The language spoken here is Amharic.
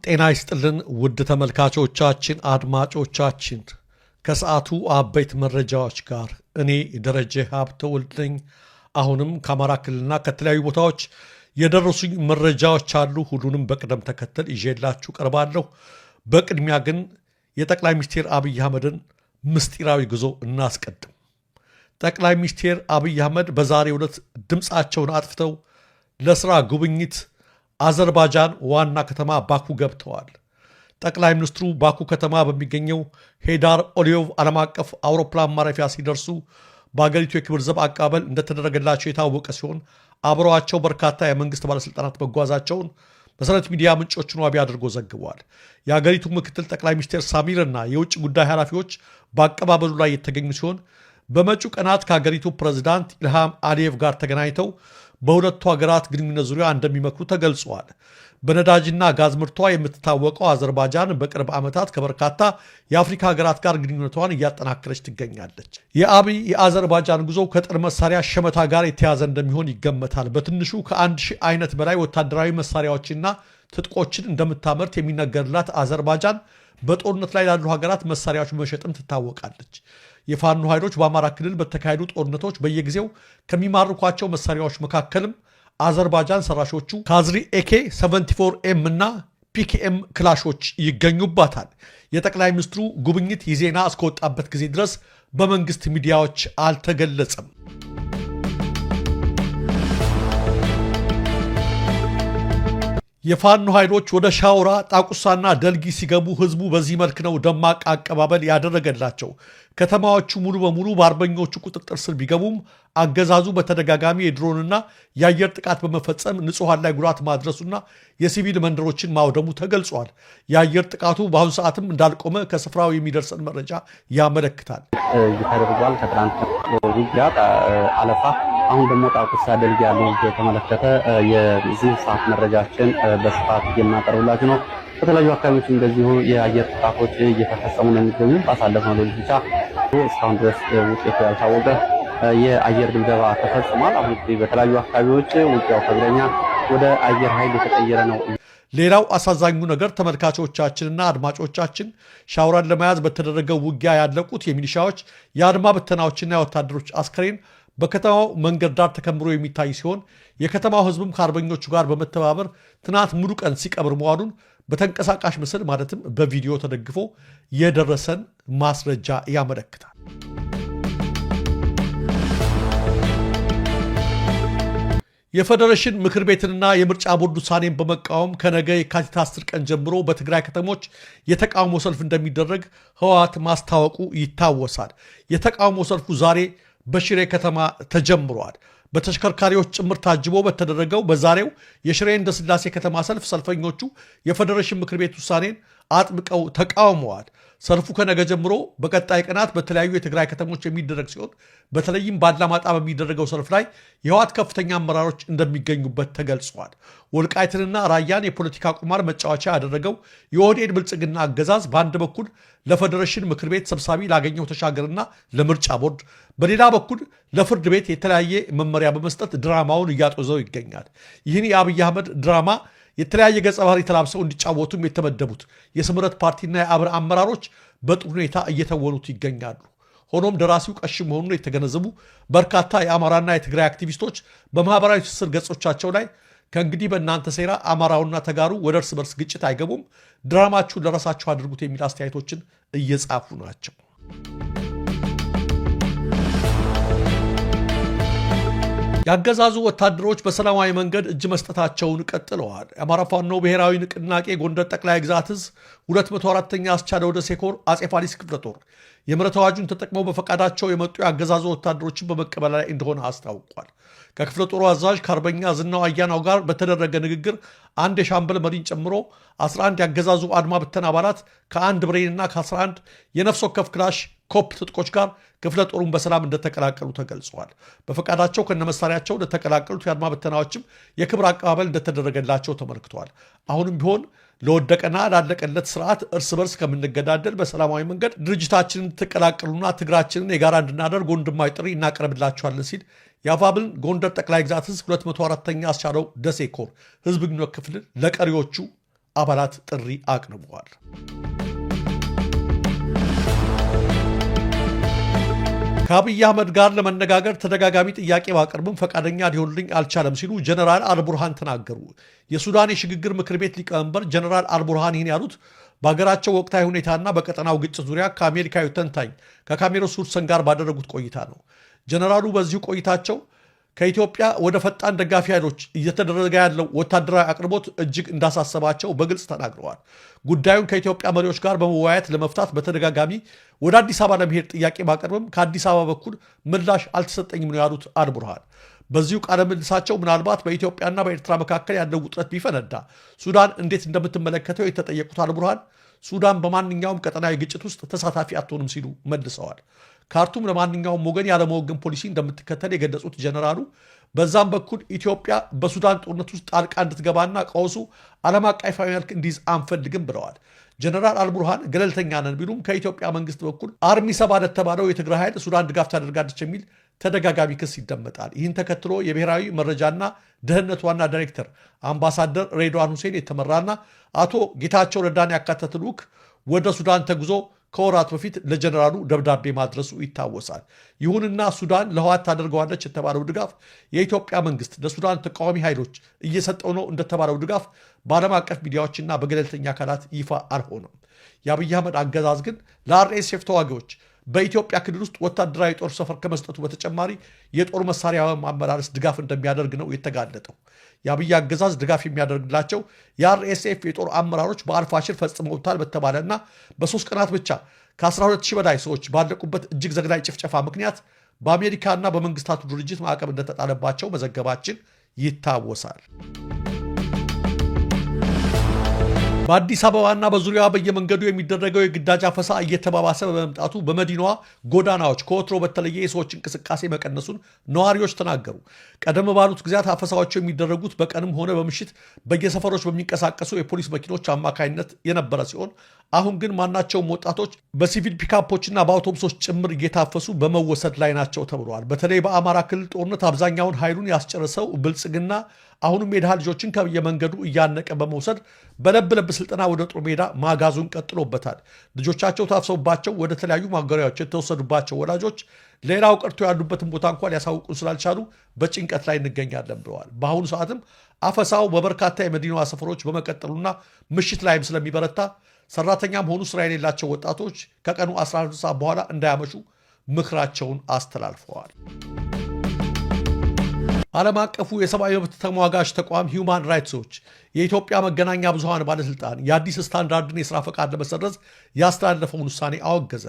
ጤና ይስጥልን ውድ ተመልካቾቻችን አድማጮቻችን ከሰዓቱ አበይት መረጃዎች ጋር እኔ ደረጀ ሀብተወልድ ነኝ። አሁንም ከአማራ ክልልና ከተለያዩ ቦታዎች የደረሱኝ መረጃዎች አሉ። ሁሉንም በቅደም ተከተል ይዤላችሁ ቀርባለሁ። በቅድሚያ ግን የጠቅላይ ሚኒስትር አብይ አህመድን ምስጢራዊ ጉዞ እናስቀድም። ጠቅላይ ሚኒስትር አብይ አህመድ በዛሬው ዕለት ድምፃቸውን አጥፍተው ለስራ ጉብኝት አዘርባይጃን ዋና ከተማ ባኩ ገብተዋል። ጠቅላይ ሚኒስትሩ ባኩ ከተማ በሚገኘው ሄዳር ኦሊዮቭ ዓለም አቀፍ አውሮፕላን ማረፊያ ሲደርሱ በአገሪቱ የክብር ዘብ አቀባበል እንደተደረገላቸው የታወቀ ሲሆን አብረዋቸው በርካታ የመንግስት ባለሥልጣናት መጓዛቸውን መሰረት ሚዲያ ምንጮችን ዋቢ አድርጎ ዘግቧል። የአገሪቱ ምክትል ጠቅላይ ሚኒስትር ሳሚርና የውጭ ጉዳይ ኃላፊዎች በአቀባበሉ ላይ የተገኙ ሲሆን በመጪው ቀናት ከአገሪቱ ፕሬዝዳንት ኢልሃም አሊየቭ ጋር ተገናኝተው በሁለቱ ሀገራት ግንኙነት ዙሪያ እንደሚመክሩ ተገልጿል። በነዳጅና ጋዝ ምርቷ የምትታወቀው አዘርባይጃን በቅርብ ዓመታት ከበርካታ የአፍሪካ ሀገራት ጋር ግንኙነቷን እያጠናከረች ትገኛለች። የአብይ የአዘርባይጃን ጉዞ ከጦር መሳሪያ ሸመታ ጋር የተያዘ እንደሚሆን ይገመታል። በትንሹ ከ1000 አይነት በላይ ወታደራዊ መሳሪያዎችና ትጥቆችን እንደምታመርት የሚነገርላት አዘርባይጃን በጦርነት ላይ ላሉ ሀገራት መሳሪያዎች መሸጥም ትታወቃለች። የፋኖ ኃይሎች በአማራ ክልል በተካሄዱ ጦርነቶች በየጊዜው ከሚማርኳቸው መሳሪያዎች መካከልም አዘርባይጃን ሰራሾቹ ካዝሪ ኤኬ 74ኤም እና ፒኬኤም ክላሾች ይገኙባታል። የጠቅላይ ሚኒስትሩ ጉብኝት ይህ ዜና እስከወጣበት ጊዜ ድረስ በመንግስት ሚዲያዎች አልተገለጸም። የፋኖ ኃይሎች ወደ ሻውራ ጣቁሳና ደልጊ ሲገቡ ህዝቡ በዚህ መልክ ነው ደማቅ አቀባበል ያደረገላቸው። ከተማዎቹ ሙሉ በሙሉ በአርበኞቹ ቁጥጥር ስር ቢገቡም አገዛዙ በተደጋጋሚ የድሮንና የአየር ጥቃት በመፈጸም ንጹሐን ላይ ጉዳት ማድረሱና የሲቪል መንደሮችን ማውደሙ ተገልጿል። የአየር ጥቃቱ በአሁኑ ሰዓትም እንዳልቆመ ከስፍራው የሚደርሰን መረጃ ያመለክታል። ተደርጓል። ከትናንት ውጊያ አለፋ አሁን ደግሞ ጣቁሳ ደልጊ ያለው የተመለከተ የዚህ ሰዓት መረጃችን በስፋት የማቀርብላችሁ ነው። በተለያዩ አካባቢዎች እንደዚሁ የአየር ጥቃቶች እየተፈጸሙ ነው የሚገኙ። ባሳለፍነው ሌሊት ብቻ እስካሁን ድረስ ውጤቱ ያልታወቀ የአየር ድብደባ ተፈጽሟል። አሁን በተለያዩ አካባቢዎች ውጊያው ከእግረኛ ወደ አየር ኃይል የተቀየረ ነው። ሌላው አሳዛኙ ነገር ተመልካቾቻችንና አድማጮቻችን ሻውራን ለመያዝ በተደረገው ውጊያ ያለቁት የሚሊሻዎች የአድማ በተናዎችና የወታደሮች አስከሬን በከተማው መንገድ ዳር ተከምሮ የሚታይ ሲሆን የከተማው ህዝብም ከአርበኞቹ ጋር በመተባበር ትናንት ሙሉ ቀን ሲቀብር መዋሉን በተንቀሳቃሽ ምስል ማለትም በቪዲዮ ተደግፎ የደረሰን ማስረጃ ያመለክታል። የፌዴሬሽን ምክር ቤትንና የምርጫ ቦርድ ውሳኔን በመቃወም ከነገ የካቲት 10 ቀን ጀምሮ በትግራይ ከተሞች የተቃውሞ ሰልፍ እንደሚደረግ ህወሓት ማስታወቁ ይታወሳል። የተቃውሞ ሰልፉ ዛሬ በሽሬ ከተማ ተጀምሯል። በተሽከርካሪዎች ጭምር ታጅቦ በተደረገው በዛሬው የሽሬ እንዳስላሴ ከተማ ሰልፍ ሰልፈኞቹ የፌዴሬሽን ምክር ቤት ውሳኔን አጥብቀው ተቃውመዋል። ሰልፉ ከነገ ጀምሮ በቀጣይ ቀናት በተለያዩ የትግራይ ከተሞች የሚደረግ ሲሆን በተለይም ባላማጣ በሚደረገው ሰልፍ ላይ የህወሓት ከፍተኛ አመራሮች እንደሚገኙበት ተገልጿል። ወልቃይትንና ራያን የፖለቲካ ቁማር መጫወቻ ያደረገው የኦህዴድ ብልጽግና አገዛዝ በአንድ በኩል ለፌዴሬሽን ምክር ቤት ሰብሳቢ ላገኘው ተሻገርና ለምርጫ ቦርድ፣ በሌላ በኩል ለፍርድ ቤት የተለያየ መመሪያ በመስጠት ድራማውን እያጦዘው ይገኛል። ይህን የአብይ አህመድ ድራማ የተለያየ ገጸ ባህሪ ተላብሰው እንዲጫወቱም የተመደቡት የስምረት ፓርቲና የአብን አመራሮች በጥሩ ሁኔታ እየተወኑት ይገኛሉ። ሆኖም ደራሲው ቀሽ መሆኑን የተገነዘቡ በርካታ የአማራና የትግራይ አክቲቪስቶች በማህበራዊ ትስስር ገጾቻቸው ላይ ከእንግዲህ በእናንተ ሴራ አማራውና ተጋሩ ወደ እርስ በርስ ግጭት አይገቡም፣ ድራማችሁን ለራሳችሁ አድርጉት የሚል አስተያየቶችን እየጻፉ ናቸው። ያገዛዙ ወታደሮች በሰላማዊ መንገድ እጅ መስጠታቸውን ቀጥለዋል። የአማራ ፋኖ ብሔራዊ ንቅናቄ ጎንደር ጠቅላይ ግዛት ዕዝ 204ኛ አስቻለው ደሴ ኮር አጼ ፋሊስ ክፍለ ጦር የምህረት አዋጁን ተጠቅመው በፈቃዳቸው የመጡ ያገዛዙ ወታደሮችን በመቀበል ላይ እንደሆነ አስታውቋል። ከክፍለ ጦሩ አዛዥ ከአርበኛ ዝናው አያናው ጋር በተደረገ ንግግር አንድ የሻምበል መሪን ጨምሮ 11 ያገዛዙ አድማ ብተና አባላት ከአንድ ብሬንና ከ11 የነፍስ ወከፍ ክላሽ ኮፕ ትጥቆች ጋር ክፍለ ጦሩን በሰላም እንደተቀላቀሉ ተገልጸዋል። በፈቃዳቸው ከነመሳሪያቸው እንደተቀላቀሉት የአድማ ብተናዎችም የክብር አቀባበል እንደተደረገላቸው ተመልክተዋል። አሁንም ቢሆን ለወደቀና ላለቀለት ስርዓት እርስ በርስ ከምንገዳደል በሰላማዊ መንገድ ድርጅታችንን ትቀላቀሉና ትግራችንን የጋራ እንድናደርግ ወንድማዊ ጥሪ እናቀርብላችኋለን ሲል የአፋብን ጎንደር ጠቅላይ ግዛት ዕዝ 204ኛ አስቻለው ደሴ ኮር ህዝብ ግንኙነት ክፍል ለቀሪዎቹ አባላት ጥሪ አቅርበዋል። ከአብይ አህመድ ጋር ለመነጋገር ተደጋጋሚ ጥያቄ ባቀርብም ፈቃደኛ ሊሆንልኝ አልቻለም ሲሉ ጀነራል አልቡርሃን ተናገሩ። የሱዳን የሽግግር ምክር ቤት ሊቀመንበር ጀነራል አልቡርሃን ይህን ያሉት በሀገራቸው ወቅታዊ ሁኔታና በቀጠናው ግጭት ዙሪያ ከአሜሪካዊ ተንታኝ ከካሜሮን ሱርሰን ጋር ባደረጉት ቆይታ ነው። ጀነራሉ በዚሁ ቆይታቸው ከኢትዮጵያ ወደ ፈጣን ደጋፊ ኃይሎች እየተደረገ ያለው ወታደራዊ አቅርቦት እጅግ እንዳሳሰባቸው በግልጽ ተናግረዋል። ጉዳዩን ከኢትዮጵያ መሪዎች ጋር በመወያየት ለመፍታት በተደጋጋሚ ወደ አዲስ አበባ ለመሄድ ጥያቄ ባቀርብም ከአዲስ አበባ በኩል ምላሽ አልተሰጠኝም ነው ያሉት አልቡርሃን። በዚሁ ቃለ ምልልሳቸው ምናልባት በኢትዮጵያና በኤርትራ መካከል ያለው ውጥረት ቢፈነዳ ሱዳን እንዴት እንደምትመለከተው የተጠየቁት አልቡርሃን ሱዳን በማንኛውም ቀጠናዊ ግጭት ውስጥ ተሳታፊ አትሆንም ሲሉ መልሰዋል። ካርቱም ለማንኛውም ወገን ያለመወገን ፖሊሲ እንደምትከተል የገለጹት ጀነራሉ በዛም በኩል ኢትዮጵያ በሱዳን ጦርነት ውስጥ ጣልቃ እንድትገባና ቀውሱ ዓለም አቀፋዊ መልክ እንዲይዝ አንፈልግም ብለዋል። ጀነራል አልቡርሃን ገለልተኛ ነን ቢሉም ከኢትዮጵያ መንግስት በኩል አርሚ ሰባ ለተባለው የትግራይ ኃይል ሱዳን ድጋፍ ታደርጋለች የሚል ተደጋጋሚ ክስ ይደመጣል። ይህን ተከትሎ የብሔራዊ መረጃና ደህንነት ዋና ዳይሬክተር አምባሳደር ሬድዋን ሁሴን የተመራና አቶ ጌታቸው ረዳን ያካተተ ልዑክ ወደ ሱዳን ተጉዞ ከወራት በፊት ለጀነራሉ ደብዳቤ ማድረሱ ይታወሳል። ይሁንና ሱዳን ለህወሓት ታደርገዋለች የተባለው ድጋፍ የኢትዮጵያ መንግስት ለሱዳን ተቃዋሚ ኃይሎች እየሰጠው ነው እንደተባለው ድጋፍ በዓለም አቀፍ ሚዲያዎችና በገለልተኛ አካላት ይፋ አልሆነም። የአብይ አህመድ አገዛዝ ግን ለአርኤስኤፍ ተዋጊዎች በኢትዮጵያ ክልል ውስጥ ወታደራዊ ጦር ሰፈር ከመስጠቱ በተጨማሪ የጦር መሳሪያ ማመላለስ ድጋፍ እንደሚያደርግ ነው የተጋለጠው። የአብይ አገዛዝ ድጋፍ የሚያደርግላቸው የአርኤስኤፍ የጦር አመራሮች በአልፋሽር ፈጽመውታል በተባለና በ3 ቀናት ብቻ ከ12000 በላይ ሰዎች ባለቁበት እጅግ ዘግናኝ ጭፍጨፋ ምክንያት በአሜሪካና በመንግስታቱ ድርጅት ማዕቀብ እንደተጣለባቸው መዘገባችን ይታወሳል። በአዲስ አበባና በዙሪያዋ በየመንገዱ የሚደረገው የግዳጅ አፈሳ እየተባባሰ በመምጣቱ በመዲናዋ ጎዳናዎች ከወትሮ በተለየ የሰዎች እንቅስቃሴ መቀነሱን ነዋሪዎች ተናገሩ። ቀደም ባሉት ጊዜያት አፈሳዎቹ የሚደረጉት በቀንም ሆነ በምሽት በየሰፈሮች በሚንቀሳቀሱ የፖሊስ መኪኖች አማካኝነት የነበረ ሲሆን አሁን ግን ማናቸውም ወጣቶች በሲቪል ፒካፖችና በአውቶቡሶች ጭምር እየታፈሱ በመወሰድ ላይ ናቸው ተብለዋል። በተለይ በአማራ ክልል ጦርነት አብዛኛውን ኃይሉን ያስጨረሰው ብልጽግና አሁንም የድሃ ልጆችን ከየመንገዱ እያነቀ በመውሰድ በለብ ለብ ስልጠና ወደ ጦር ሜዳ ማጋዙን ቀጥሎበታል። ልጆቻቸው ታፍሰውባቸው ወደ ተለያዩ ማጎሪያዎች የተወሰዱባቸው ወላጆች ሌላው ቀርቶ ያሉበትን ቦታ እንኳን ሊያሳውቁን ስላልቻሉ በጭንቀት ላይ እንገኛለን ብለዋል። በአሁኑ ሰዓትም አፈሳው በበርካታ የመዲናዋ ሰፈሮች በመቀጠሉና ምሽት ላይም ስለሚበረታ ሰራተኛም ሆኑ ስራ የሌላቸው ወጣቶች ከቀኑ 12 ሰዓት በኋላ እንዳያመሹ ምክራቸውን አስተላልፈዋል። ዓለም አቀፉ የሰብአዊ መብት ተሟጋች ተቋም ሂውማን ራይትስ ዎች የኢትዮጵያ መገናኛ ብዙሃን ባለስልጣን የአዲስ ስታንዳርድን የሥራ ፈቃድ ለመሰረዝ ያስተላለፈውን ውሳኔ አወገዘ።